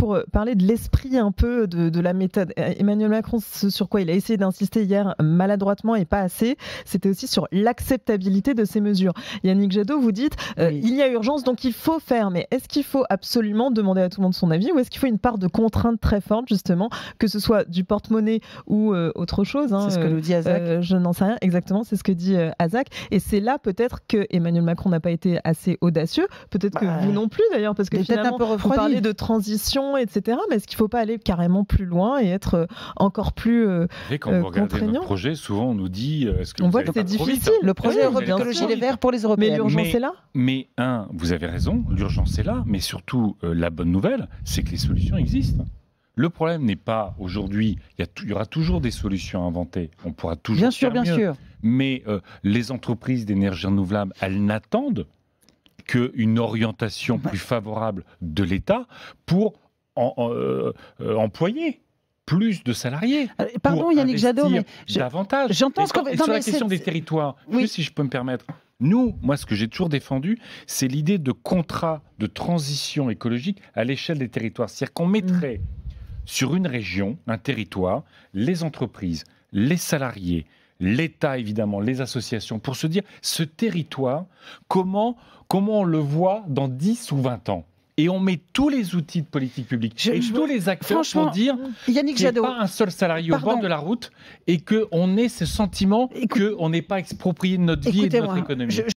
pour parler de l'esprit un peu de la méthode. Emmanuel Macron, ce sur quoi il a essayé d'insister hier maladroitement et pas assez, c'était aussi sur l'acceptabilité de ces mesures. Yannick Jadot, vous dites, il y a urgence, donc il faut faire. Mais est-ce qu'il faut absolument demander à tout le monde son avis, ou est-ce qu'il faut une part de contrainte très forte, justement, que ce soit du porte-monnaie ou autre chose, c'est ce que nous dit Azak. Je n'en sais rien, exactement, c'est ce que dit Azak. Et c'est là peut-être que Emmanuel Macron n'a pas été assez audacieux, peut-être que vous non plus d'ailleurs, parce que finalement, vous parlez de transition, etc. Mais est-ce qu'il ne faut pas aller carrément plus loin et être encore plus quand vous regardez notre projet, souvent on nous dit est-ce que on vous voit que c'est difficile. Le projet Europe Écologie Les Verts pour les Européens. Mais l'urgence est là. Mais vous avez raison, l'urgence est là, mais surtout la bonne nouvelle, c'est que les solutions existent. Le problème n'est pas aujourd'hui, il y aura toujours des solutions à inventer, on pourra toujours faire mieux. Bien sûr. Mais les entreprises d'énergie renouvelable, elles n'attendent qu'une orientation plus favorable de l'État pour employer plus de salariés. Pardon Yannick Jadot, mais davantage. J'entends ce qu'on sur la question des territoires, juste si je peux me permettre. Moi, ce que j'ai toujours défendu, c'est l'idée de contrat de transition écologique à l'échelle des territoires. C'est-à-dire qu'on mettrait sur une région, un territoire, les entreprises, les salariés, l'État évidemment, les associations, pour se dire, ce territoire, comment on le voit dans 10 ou 20 ans ? Et on met tous les outils de politique publique et tous les acteurs pour dire qu'il n'y a pas un seul salarié au bord de la route et qu'on ait ce sentiment qu'on n'est pas exproprié de notre vie et de notre économie.